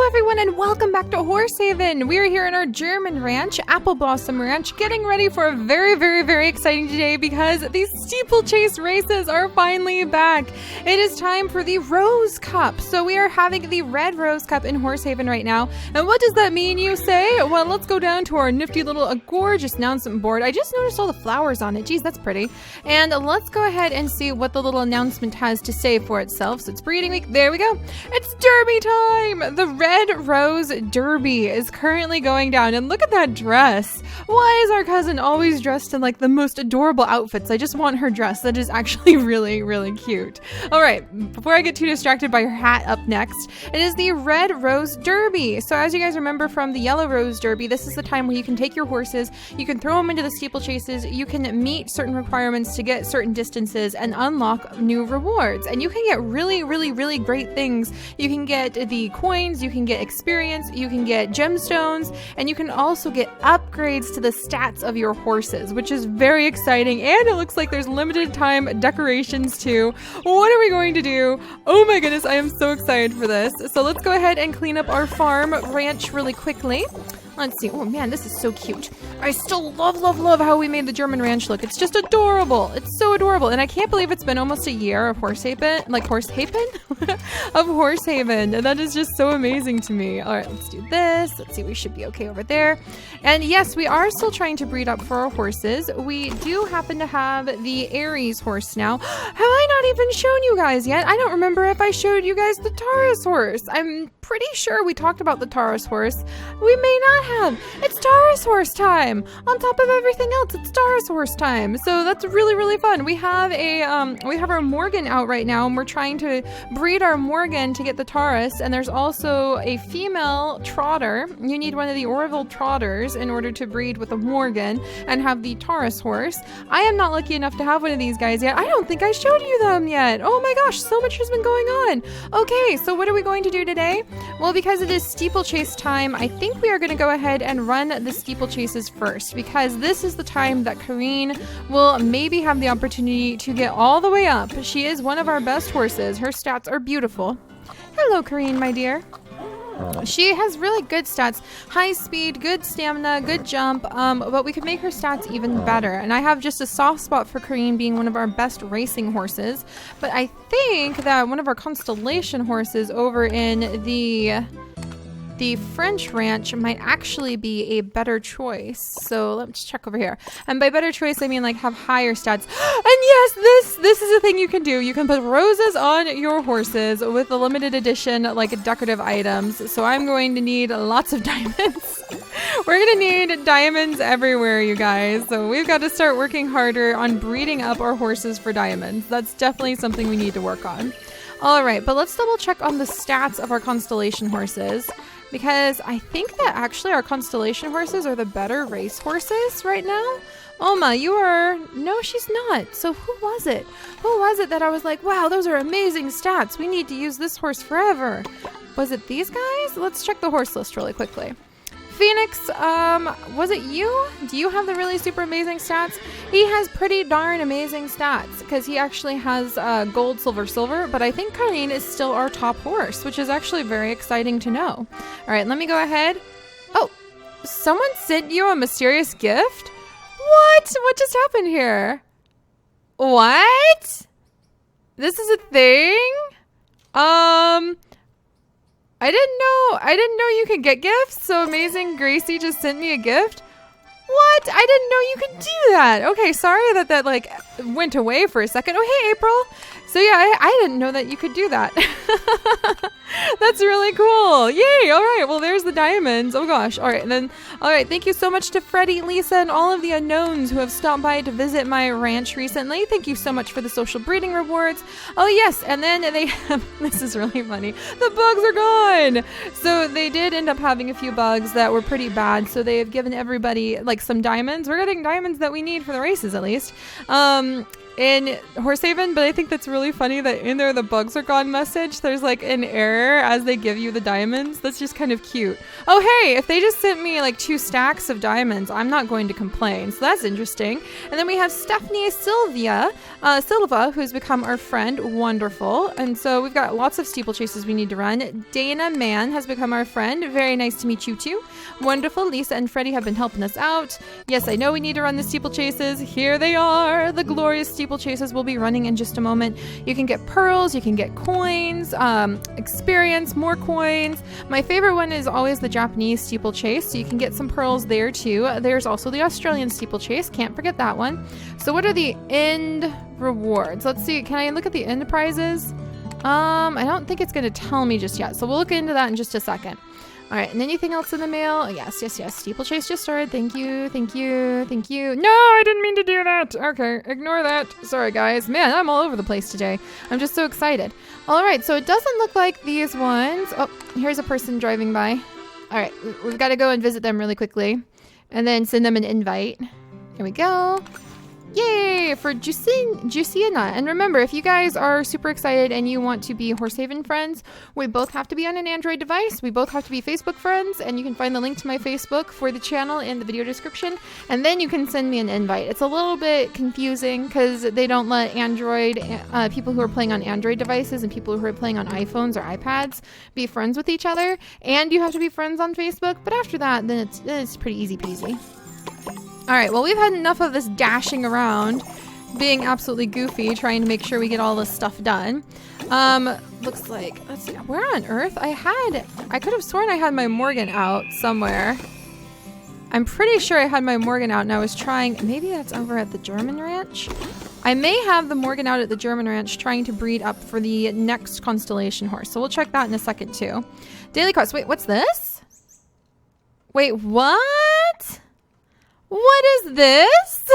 everyone, and welcome back to Horsehaven. We are here in our German ranch, Apple Blossom Ranch, getting ready for a very exciting day because these steeplechase races are finally back. It is time for the Rose Cup. So we are having the Red Rose Cup in Horsehaven right now. And what does that mean, you say? Well, let's go down to our nifty little gorgeous announcement board. I just noticed all the flowers on it. Geez, that's pretty. And let's go ahead and see what the little announcement has to say for itself. So it's breeding week. There we go. It's Derby time. The Red Rose Derby is currently going down, and look at that dress. Why is our cousin always dressed in like the most adorable outfits? I just want her dress. That is actually really cute. All right, before I get too distracted by her hat, up next, it is the Red Rose Derby. So as you guys remember from the Yellow Rose Derby, this is the time where you can take your horses, you can throw them into the steeplechases, you can meet certain requirements to get certain distances and unlock new rewards. And you can get really great things. You can get the coins, you can get experience, you can get gemstones, and you can also get upgrades to the stats of your horses, which is very exciting. And it looks like there's limited time decorations too. What are we going to do? Oh my goodness, I am so excited for this. So let's go ahead and clean up our farm ranch really quickly. Let's see. Oh man, this is so cute. I still love how we made the German ranch look. It's just adorable. It's so adorable. And I can't believe it's been almost a year of Horsehaven. Of Horsehaven. And that is just so amazing to me. All right, let's do this. Let's see. We should be okay over there. And yes, we are still trying to breed up for our horses. We do happen to have the Aries horse now. Have I not even shown you guys yet? I don't remember if I showed you guys the Taurus horse. I'm pretty sure we talked about the Taurus horse. We may not have. It's Taurus horse time. On top of everything else, it's Taurus horse time. So that's really fun. We have our Morgan out right now, and we're trying to breed our Morgan to get the Taurus. And there's also a female trotter. You need one of the Orville trotters in order to breed with a Morgan and have the Taurus horse. I am not lucky enough to have one of these guys yet. I don't think I showed you them yet. Oh my gosh, so much has been going on. Okay, so what are we going to do today? Well, because it is steeplechase time, I think we are going to go ahead and run the steeplechases first, because this is the time that Karine will maybe have the opportunity to get all the way up. She is one of our best horses. Her stats are beautiful. Hello, Karine, my dear. She has really good stats, high speed, good stamina, good jump, but we could make her stats even better. And I have just a soft spot for Karine being one of our best racing horses. But I think that one of our constellation horses over in the French ranch might actually be a better choice. So let's check over here. And by better choice, I mean like have higher stats. And yes, this is a thing you can do. You can put roses on your horses with the limited edition like decorative items. So I'm going to need lots of diamonds. We're going to need diamonds everywhere, you guys. So we've got to start working harder on breeding up our horses for diamonds. That's definitely something we need to work on. All right, but let's double check on the stats of our constellation horses, because I think that actually our constellation horses are the better race horses right now. Oma, you are... No, she's not. So who was it? Who was it that I was like, wow, those are amazing stats. We need to use this horse forever. Was it these guys? Let's check the horse list really quickly. Phoenix, was it you? Do you have the really super amazing stats? He has pretty darn amazing stats because he actually has gold, silver, but I think Karine is still our top horse, which is actually very exciting to know. All right, let me go ahead. Oh, someone sent you a mysterious gift? What? What just happened here? What? This is a thing? I didn't know you could get gifts, so Amazing Gracie just sent me a gift. What? I didn't know you could do that. Okay, sorry that like went away for a second. Oh, hey, April. So yeah, I didn't know that you could do that. That's really cool. Yay. All right. Well, there's the diamonds. Oh gosh. All right. And then, all right. Thank you so much to Freddie, Lisa, and all of the unknowns who have stopped by to visit my ranch recently. Thank you so much for the social breeding rewards. Oh yes. And then they have, this is really funny. The bugs are gone. So they did end up having a few bugs that were pretty bad. So they have given everybody like some diamonds. We're getting diamonds that we need for the races at least. in Horsehaven, but I think that's really funny that in there the bugs are gone message, there's like an error as they give you the diamonds. That's just kind of cute. Oh hey, if they just sent me like 2 stacks of diamonds, I'm not going to complain. So that's interesting. And then we have Stephanie Silva, who's become our friend. Wonderful. And so we've got lots of steeplechases we need to run. Dana Mann has become our friend. Very nice to meet you too. Wonderful. Lisa and Freddie have been helping us out. Yes, I know we need to run the steeplechases. Here they are. The glorious steeplechases we'll be running in just a moment. You can get pearls, you can get coins, experience, more coins. My favorite one is always the Japanese steeplechase, so you can get some pearls there too. There's also the Australian steeplechase. Can't forget that one. So what are the end rewards? Let's see. Can I look at the end prizes? I don't think it's going to tell me just yet, so we'll look into that in just a second. All right, and anything else in the mail? Yes. Steeplechase just started. Thank you. No, I didn't mean to do that. Okay, ignore that. Sorry, guys. Man, I'm all over the place today. I'm just so excited. All right, so it doesn't look like these ones. Oh, here's a person driving by. All right, we've got to go and visit them really quickly and then send them an invite. Here we go. Yay for Jusiana. And remember, if you guys are super excited and you want to be Horsehaven friends, we both have to be on an Android device. We both have to be Facebook friends, and you can find the link to my Facebook for the channel in the video description, and then you can send me an invite. It's a little bit confusing because they don't let people who are playing on Android devices and people who are playing on iPhones or iPads be friends with each other, and you have to be friends on Facebook, but after that, then it's pretty easy peasy. All right, well, we've had enough of this dashing around, being absolutely goofy, trying to make sure we get all this stuff done. Looks like, let's see, where on earth? I could have sworn I had my Morgan out somewhere. I'm pretty sure I had my Morgan out and I was trying, maybe that's over at the German ranch? I may have the Morgan out at the German ranch trying to breed up for the next constellation horse. So we'll check that in a second too. Daily quest, wait, what's this? Wait, what? What is this?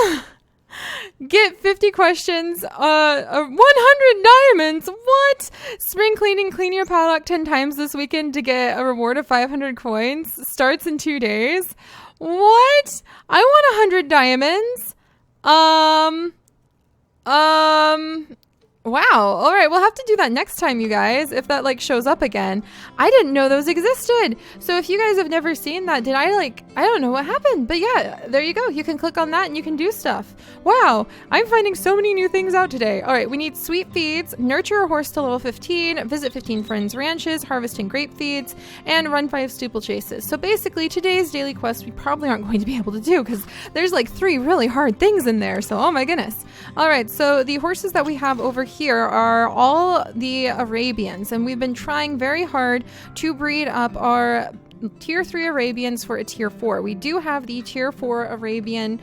Get 50 questions, 100 diamonds. What? Spring cleaning, clean your paddock 10 times this weekend to get a reward of 500 coins. Starts in 2 days. What? I want 100 diamonds. Wow. All right. We'll have to do that next time, you guys, if that like shows up again. I didn't know those existed. So if you guys have never seen that, I don't know what happened, but yeah, there you go. You can click on that and you can do stuff. Wow. I'm finding so many new things out today. All right. We need sweet feeds, nurture a horse to level 15, visit 15 friends' ranches, harvesting grape feeds, and run 5 steeplechases. So basically today's daily quest, we probably aren't going to be able to do because there's like 3 really hard things in there. So, oh my goodness. All right. So the horses that we have over here are all the Arabians, and we've been trying very hard to breed up our tier 3 Arabians for a tier 4. We do have the tier 4 Arabian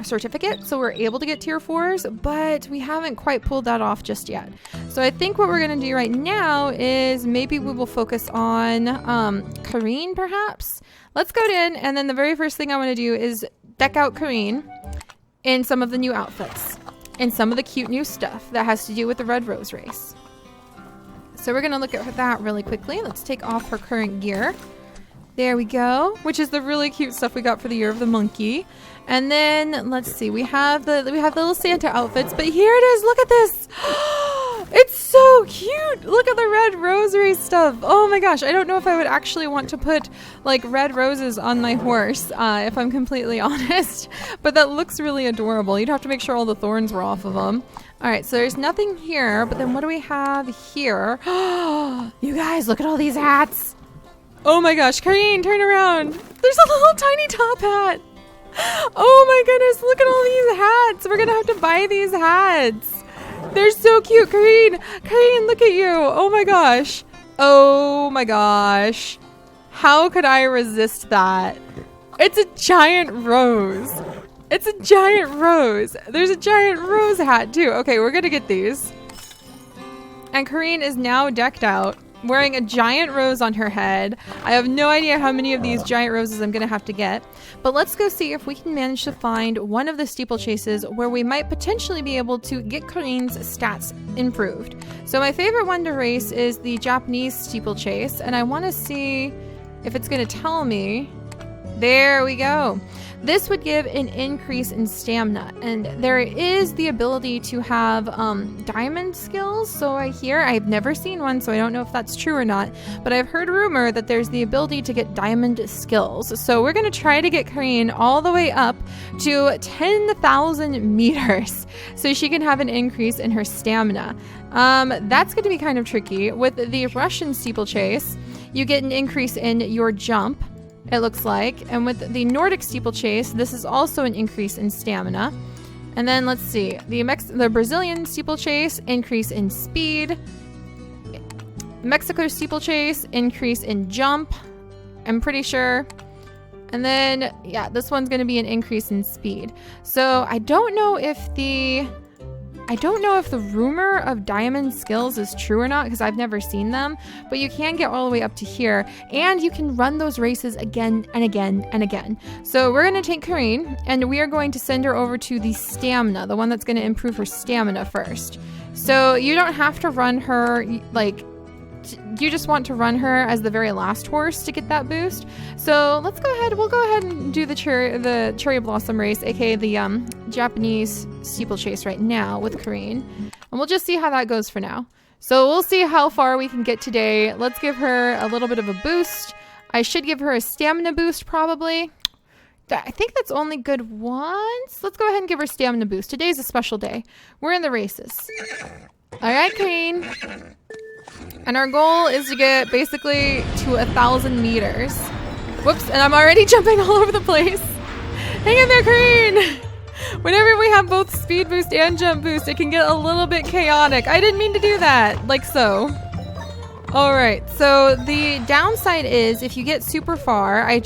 certificate, so we're able to get tier 4s, but we haven't quite pulled that off just yet. So I think what we're going to do right now is maybe we will focus on Kareen, perhaps. Let's go in, and then the very first thing I want to do is deck out Kareen in some of the new outfits and some of the cute new stuff that has to do with the Red Rose race. So we're going to look at that really quickly. Let's take off her current gear. There we go, which is the really cute stuff we got for the Year of the Monkey. And then let's see, we have the little Santa outfits, but here it is. Look at this. It's so cute. Look at the red rosary stuff. Oh my gosh, I don't know if I would actually want to put like red roses on my horse, if I'm completely honest, but that looks really adorable. You'd have to make sure all the thorns were off of them. All right, so there's nothing here, but then what do we have here? You guys, look at all these hats. Oh my gosh, Kareen, turn around. There's a little tiny top hat. Oh my goodness, look at all these hats. We're gonna have to buy these hats. They're so cute. Kareen, look at you. Oh my gosh. Oh my gosh. How could I resist that? It's a giant rose. It's a giant rose. There's a giant rose hat too. Okay, we're gonna get these. And Kareen is now decked out, wearing a giant rose on her head. I have no idea how many of these giant roses I'm gonna have to get, but let's go see if we can manage to find one of the steeplechases where we might potentially be able to get Kareen's stats improved. So my favorite one to race is the Japanese steeplechase, and I want to see if it's gonna tell me There we go. This would give an increase in stamina, and there is the ability to have diamond skills. So I've never seen one, so I don't know if that's true or not, but I've heard rumor that there's the ability to get diamond skills. So we're going to try to get Karine all the way up to 10,000 meters so she can have an increase in her stamina. That's going to be kind of tricky. With the Russian steeplechase, you get an increase in your jump, it looks like. And with the Nordic steeplechase, this is also an increase in stamina. And then let's see, the Brazilian steeplechase, increase in speed. Mexico steeplechase, increase in jump, I'm pretty sure. And then, yeah, this one's going to be an increase in speed. So I don't know if the rumor of diamond skills is true or not, because I've never seen them, but you can get all the way up to here, and you can run those races again and again and again. So we're going to take Karine, and we are going to send her over to the stamina, the one that's going to improve her stamina first. So you don't have to run her, like, you just want to run her as the very last horse to get that boost. So let's go ahead. We'll go ahead and do the cherry blossom race, aka the Japanese steeplechase right now with Karine, and we'll just see how that goes for now. So we'll see how far we can get today. Let's give her a little bit of a boost. I should give her a stamina boost probably. I think that's only good once. Let's go ahead and give her stamina boost. Today's a special day. We're in the races. All right, Karine. And our goal is to get basically to 1,000 meters. Whoops, and I'm already jumping all over the place. Hang in there, Karine. Whenever we have both speed boost and jump boost, it can get a little bit chaotic. I didn't mean to do that, like so. All right, so the downside is if you get super far, I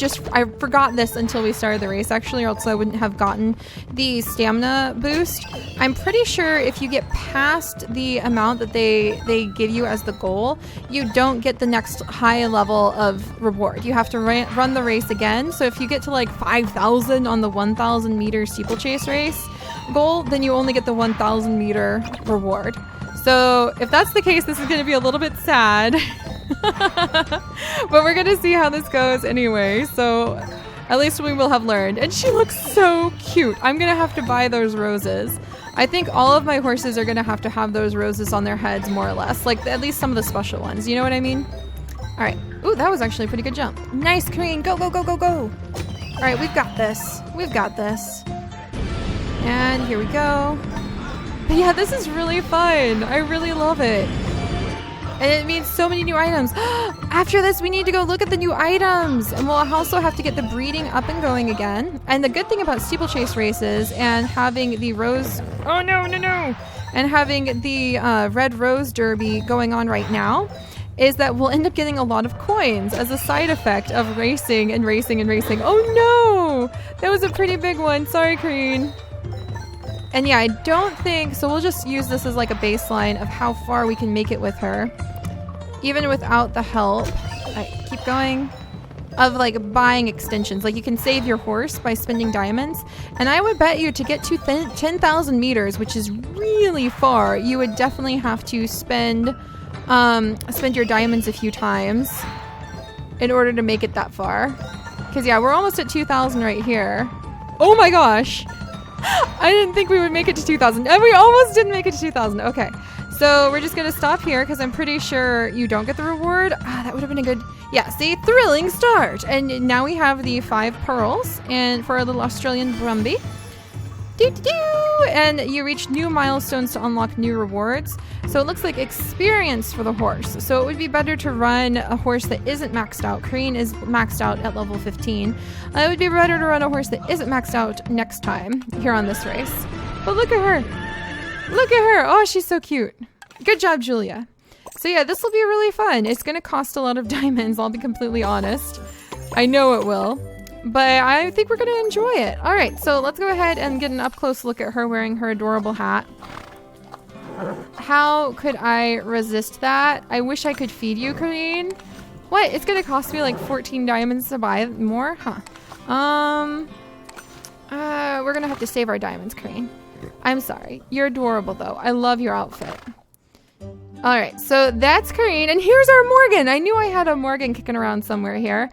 forgot this until we started the race actually, or else I wouldn't have gotten the stamina boost. I'm pretty sure if you get past the amount that they give you as the goal, you don't get the next high level of reward. You have to run the race again. So if you get to like 5,000 on the 1,000 meter steeplechase race goal, then you only get the 1,000 meter reward. So if that's the case, this is going to be a little bit sad, but we're going to see how this goes anyway. So at least we will have learned. And she looks so cute. I'm going to have to buy those roses. I think all of my horses are going to have those roses on their heads, more or less, like at least some of the special ones. You know what I mean? All right. Ooh, that was actually a pretty good jump. Nice, Karine. Go, go, go, go, go. All right, we've got this. We've got this. And here we go. But yeah, this is really fun. I really love it. And it means so many new items. After this, we need to go look at the new items. And we'll also have to get the breeding up and going again. And the good thing about steeplechase races and having the rose... Oh, no, no, no. And having the red rose derby going on right now is that we'll end up getting a lot of coins as a side effect of racing and racing and racing. Oh, no. That was a pretty big one. Sorry, Karine. And yeah, I don't think, so we'll just use this as like a baseline of how far we can make it with her, even without the help. Keep going. Of like buying extensions. Like you can save your horse by spending diamonds. And I would bet you to get to 10,000 meters, which is really far, you would definitely have to spend your diamonds a few times in order to make it that far. Because yeah, we're almost at 2,000 right here. Oh my gosh. I didn't think we would make it to 2,000. And we almost didn't make it to 2,000. Okay. So we're just going to stop here because I'm pretty sure you don't get the reward. That would have been a good... Yeah, see? Thrilling start. And now we have the 5 pearls and for our little Australian Brumby. And you reach new milestones to unlock new rewards. So it looks like experience for the horse. So it would be better to run a horse that isn't maxed out. Karine is maxed out at level 15. It would be better to run a horse that isn't maxed out next time here on this race. But look at her. Look at her. Oh, she's so cute. Good job, Julia. So yeah, this will be really fun. It's going to cost a lot of diamonds, I'll be completely honest. I know it will. But I think we're going to enjoy it. All right, so let's go ahead and get an up-close look at her wearing her adorable hat. How could I resist that? I wish I could feed you, Karine. What? It's going to cost me like 14 diamonds to buy more? Huh. We're going to have to save our diamonds, Karine. I'm sorry. You're adorable, though. I love your outfit. All right, so that's Karine. And here's our Morgan. I knew I had a Morgan kicking around somewhere here.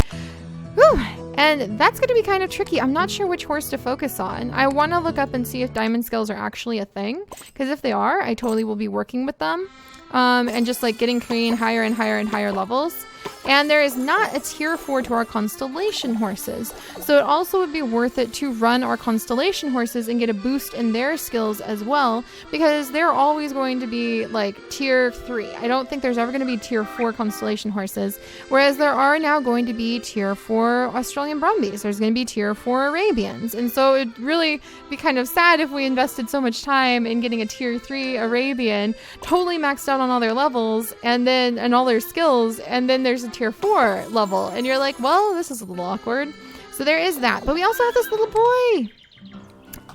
Whew. And that's going to be kind of tricky. I'm not sure which horse to focus on. I want to look up and see if diamond scales are actually a thing, because if they are, I totally will be working with them and just like getting crane higher and higher and higher levels. And there is not a tier 4 to our constellation horses. So it also would be worth it to run our constellation horses and get a boost in their skills as well, because they're always going to be like tier 3. I don't think there's ever going to be tier 4 constellation horses, whereas there are now going to be tier 4 Australian Brumbies. There's going to be tier 4 Arabians. And so it'd really be kind of sad if we invested so much time in getting a tier 3 Arabian totally maxed out on all their levels and all their skills, and then there's a tier 4 level and you're like, well, this is a little awkward. So there is that. But we also have this little boy,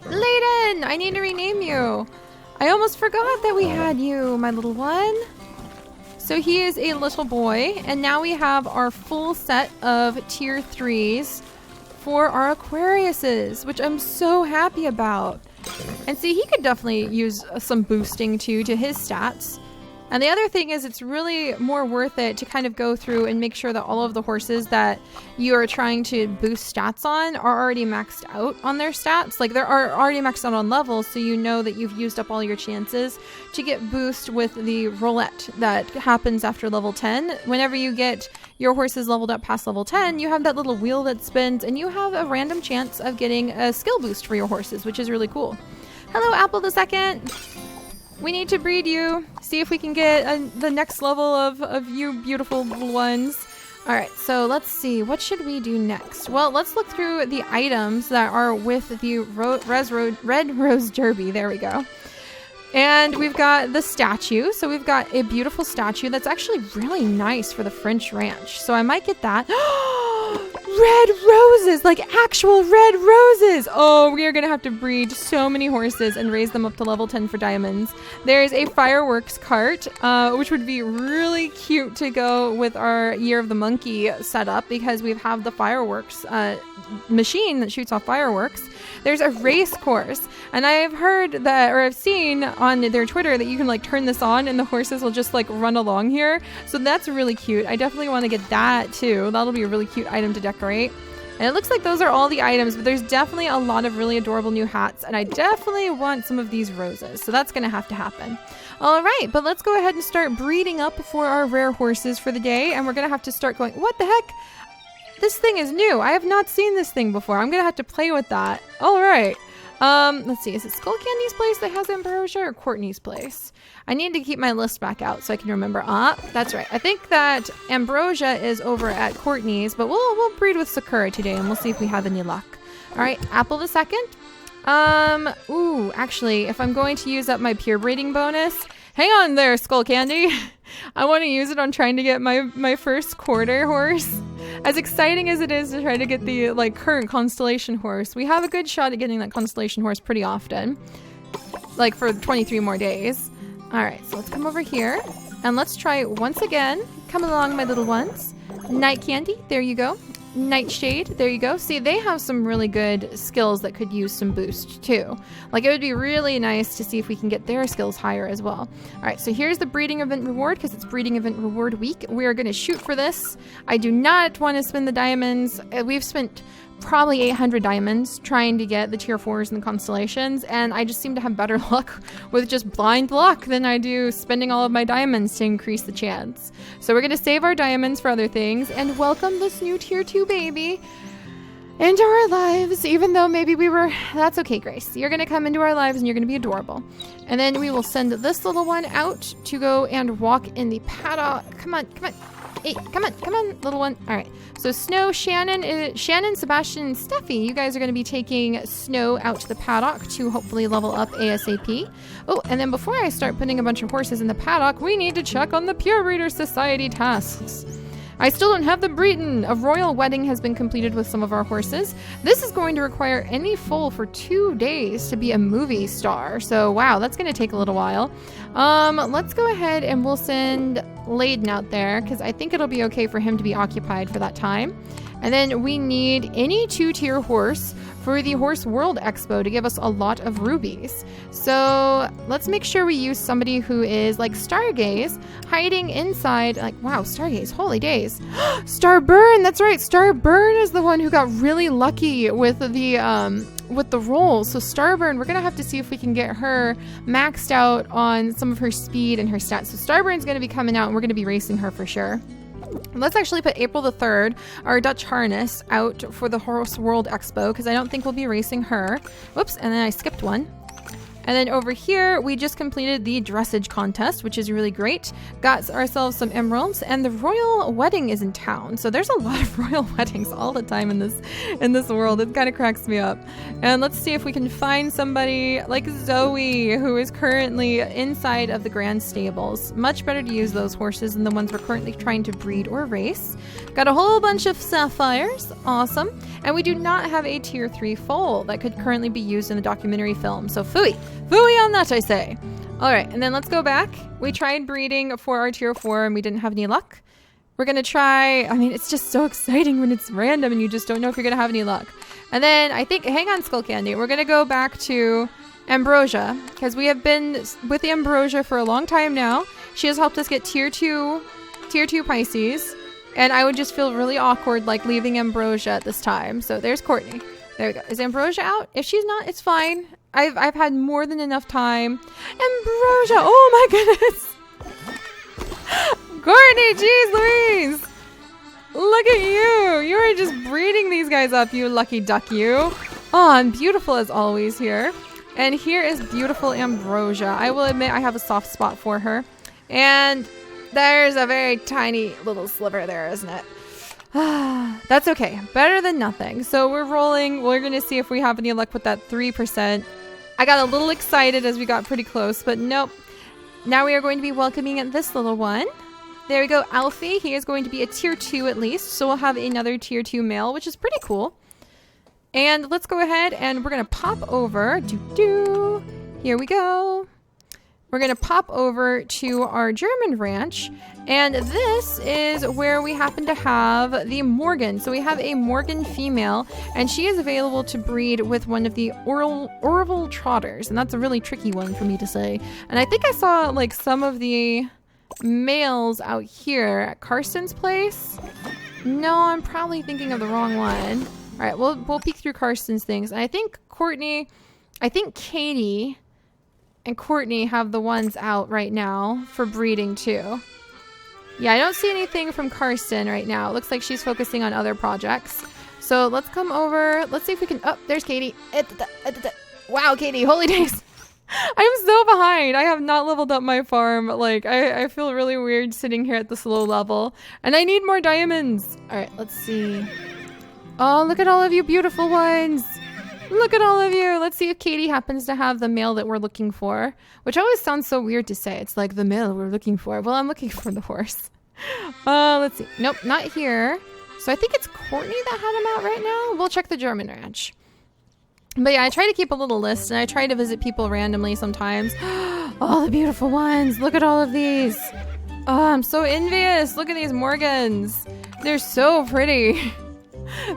Layden. I need to rename you. I almost forgot that we had you, my little one. So he is a little boy, and now we have our full set of tier 3s for our Aquariuses, which I'm so happy about. And see, he could definitely use some boosting too to his stats. And the other thing is, it's really more worth it to kind of go through and make sure that all of the horses that you are trying to boost stats on are already maxed out on their stats. Like, they are already maxed out on levels, so you know that you've used up all your chances to get boost with the roulette that happens after level 10. Whenever you get your horses leveled up past level 10, you have that little wheel that spins, and you have a random chance of getting a skill boost for your horses, which is really cool. Hello, Apple the Second. We need to breed you. See if we can get the next level of you beautiful little ones. All right, so let's see. What should we do next? Well, let's look through the items that are with the Red Rose Derby. There we go. And we've got the statue. So we've got a beautiful statue that's actually really nice for the French ranch. So I might get that. Red roses, like actual red roses. Oh, we are going to have to breed so many horses and raise them up to level 10 for diamonds. There's a fireworks cart, which would be really cute to go with our Year of the Monkey setup, because we have the fireworks machine that shoots off fireworks. There's a race course, and I've heard that, or I've seen on their Twitter, that you can like turn this on and the horses will just like run along here. So that's really cute. I definitely want to get that too. That'll be a really cute item to decorate. And it looks like those are all the items, but there's definitely a lot of really adorable new hats, and I definitely want some of these roses. So that's going to have to happen. All right, but let's go ahead and start breeding up for our rare horses for the day, and we're going to have to start going, what the heck? This thing is new. I have not seen this thing before. I'm going to have to play with that. All right. Let's see. Is it Skull Candy's place that has ambrosia, or Courtney's place? I need to keep my list back out so I can remember. That's right. I think that ambrosia is over at Courtney's, but we'll breed with Sakura today, and we'll see if we have any luck. All right. Apple the Second. Ooh, actually, if I'm going to use up my pure breeding bonus, hang on there, Skull Candy. I want to use it on trying to get my first quarter horse. As exciting as it is to try to get the like current constellation horse, we have a good shot at getting that constellation horse pretty often, like for 23 more days. All right, so let's come over here and let's try once again. Come along, my little ones. Night Candy, there you go. Nightshade, there you go. See, they have some really good skills that could use some boost too. Like, it would be really nice to see if we can get their skills higher as well. All right, so here's the breeding event reward, because it's breeding event reward week. We are going to shoot for this. I do not want to spend the diamonds. We've spent probably 800 diamonds trying to get the tier 4s and the constellations, and I just seem to have better luck with just blind luck than I do spending all of my diamonds to increase the chance. So we're going to save our diamonds for other things and welcome this new tier 2 baby into our lives, even though maybe that's okay, Grace. You're going to come into our lives and you're going to be adorable. And then we will send this little one out to go and walk in the paddock. Come on. Hey, come on, little one. All right. So Snow, Shannon, Sebastian, and Steffi, you guys are going to be taking Snow out to the paddock to hopefully level up ASAP. Oh, and then before I start putting a bunch of horses in the paddock, we need to check on the Pure Breeder Society tasks. I still don't have the breeding. A royal wedding has been completed with some of our horses. This is going to require any foal for 2 days to be a movie star. So, wow, that's going to take a little while. Let's go ahead and we'll send laden out there because I think it'll be okay for him to be occupied for that time. And then we need any 2-tier horse for the Horse World Expo to give us a lot of rubies. So let's make sure we use somebody who is like Stargaze, hiding inside, like, wow, Stargaze, holy days. Starburn, that's right, Starburn is the one who got really lucky with the roll. So Starburn, we're gonna have to see if we can get her maxed out on some of her speed and her stats. So Starburn's gonna be coming out and we're gonna be racing her for sure. Let's actually put April the 3rd, our Dutch harness, out for the Horse World Expo because I don't think we'll be racing her. Whoops, and then I skipped one. And then over here, we just completed the dressage contest, which is really great. Got ourselves some emeralds, and the royal wedding is in town. So there's a lot of royal weddings all the time in this world. It kind of cracks me up. And let's see if we can find somebody like Zoe, who is currently inside of the grand stables. Much better to use those horses than the ones we're currently trying to breed or race. Got a whole bunch of sapphires. Awesome. And we do not have a tier 3 foal that could currently be used in a documentary film. So phooey. Phooey on that, I say. All right, and then let's go back. We tried breeding for our tier 4 and we didn't have any luck. We're gonna try, I mean, it's just so exciting when it's random and you just don't know if you're gonna have any luck. And then I think, hang on, Skull Candy, we're gonna go back to Ambrosia because we have been with Ambrosia for a long time now. She has helped us get tier 2 Pisces, and I would just feel really awkward like leaving Ambrosia at this time. So there's Courtney. There we go. Is Ambrosia out? If she's not, it's fine. I've had more than enough time. Ambrosia! Oh my goodness! Courtney, jeez Louise! Look at you! You are just breeding these guys up, you lucky duck, you. Oh, and beautiful as always here. And here is beautiful Ambrosia. I will admit I have a soft spot for her. And there's a very tiny little sliver there, isn't it? That's okay. Better than nothing. So we're rolling. We're going to see if we have any luck with that 3%. I got a little excited as we got pretty close, but nope. Now we are going to be welcoming this little one. There we go, Alfie. He is going to be a tier 2 at least, so we'll have another tier 2 male, which is pretty cool. And let's go ahead and we're going to pop over. Here we go. We're going to pop over to our German ranch, and this is where we happen to have the Morgan. So we have a Morgan female, and she is available to breed with one of the Orval trotters, and that's a really tricky one for me to say. And I think I saw like some of the males out here at Karsten's place. No, I'm probably thinking of the wrong one. All right, we'll peek through Karsten's things. And I think Katie and Courtney have the ones out right now for breeding too. Yeah, I don't see anything from Karsten right now. It looks like she's focusing on other projects. So let's come over. Let's see if we can... Oh, there's Katie. Wow, Katie, holy days. I'm so behind. I have not leveled up my farm. Like, I feel really weird sitting here at this low level. And I need more diamonds. All right, let's see. Oh, look at all of you beautiful ones. Look at all of you. Let's see if Katie happens to have the male that we're looking for, which always sounds so weird to say. It's like the male we're looking for. Well, I'm looking for the horse. Let's see. Nope, not here. So I think it's Courtney that had him out right now. We'll check the German ranch. But yeah, I try to keep a little list, and I try to visit people randomly sometimes. Oh, the beautiful ones. Look at all of these. Oh, I'm so envious. Look at these Morgans. They're so pretty.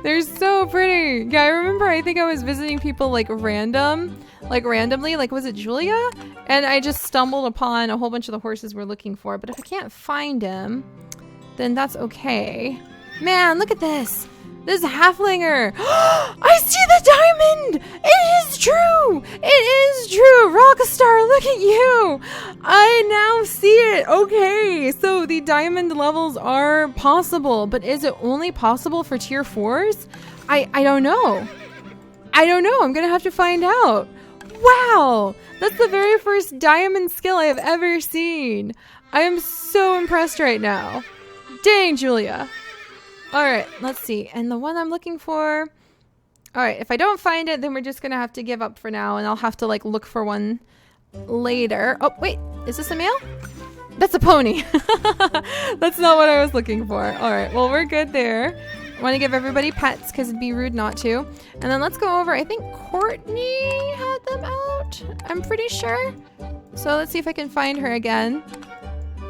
They're so pretty. Yeah, I remember I think I was visiting people like randomly, like was it Julia? And I just stumbled upon a whole bunch of the horses we're looking for. But if I can't find him, then that's okay. Man, look at this. This halflinger. I see the diamond. It is true. It is true. Rockstar, look at you. I now see it. Okay, so the diamond levels are possible, but is it only possible for tier 4s? I don't know. I don't know. I'm going to have to find out. Wow. That's the very first diamond skill I have ever seen. I am so impressed right now. Dang, Julia. All right, let's see. And the one I'm looking for... All right, if I don't find it, then we're just going to have to give up for now, and I'll have to, like, look for one later. Oh, wait. Is this a male? That's a pony. That's not what I was looking for. All right, well, we're good there. I want to give everybody pets because it'd be rude not to. And then let's go over. I think Courtney had them out. I'm pretty sure. So let's see if I can find her again.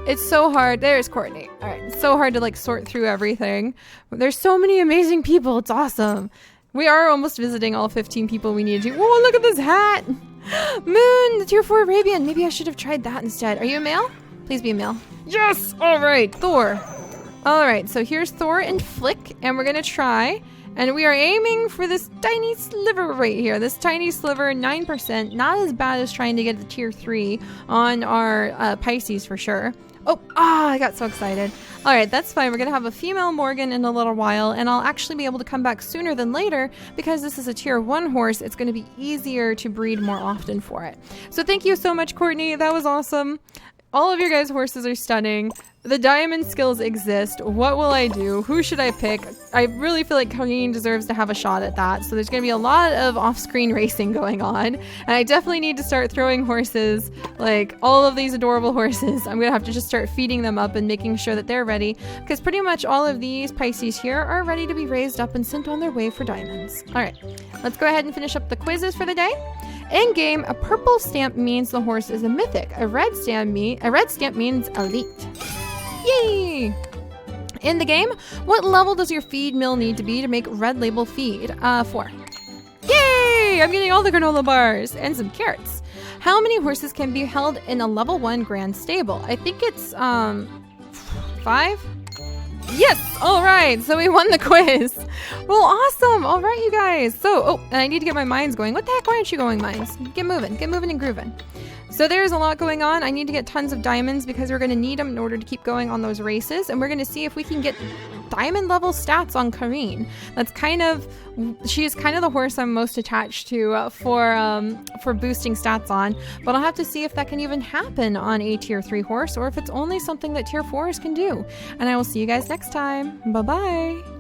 It's so hard. There's Courtney. All right. It's so hard to like sort through everything. There's so many amazing people. It's awesome. We are almost visiting all 15 people we need to. Whoa, look at this hat. Moon, the tier 4 Arabian. Maybe I should have tried that instead. Are you a male? Please be a male. Yes. All right. Thor. All right. So here's Thor and Flick, and we're going to try. And we are aiming for this tiny sliver right here. This tiny sliver, 9%. Not as bad as trying to get the tier 3 on our Pisces for sure. Oh, I got so excited. All right, that's fine. We're going to have a female Morgan in a little while, and I'll actually be able to come back sooner than later because this is a tier 1 horse. It's going to be easier to breed more often for it. So thank you so much, Courtney. That was awesome. All of your guys' horses are stunning. The diamond skills exist. What will I do? Who should I pick? I really feel like Colleen deserves to have a shot at that. So there's going to be a lot of off-screen racing going on. And I definitely need to start throwing horses, like all of these adorable horses. I'm going to have to just start feeding them up and making sure that they're ready. Because pretty much all of these Pisces here are ready to be raised up and sent on their way for diamonds. All right, let's go ahead and finish up the quizzes for the day. In game, a purple stamp means the horse is a mythic. A red stamp means elite. Yay! In the game, what level does your feed mill need to be to make red label feed? 4. Yay! I'm getting all the granola bars and some carrots. How many horses can be held in a level 1 grand stable? I think it's 5? Yes! All right, so we won the quiz. Well, awesome. All right, you guys. So, and I need to get my mines going. What the heck? Why aren't you going, mines? Get moving and grooving. So there's a lot going on. I need to get tons of diamonds because we're going to need them in order to keep going on those races. And we're going to see if we can get diamond level stats on Kareen. She is kind of the horse I'm most attached to for boosting stats on. But I'll have to see if that can even happen on a tier 3 horse or if it's only something that tier 4s can do. And I will see you guys next time. Bye-bye.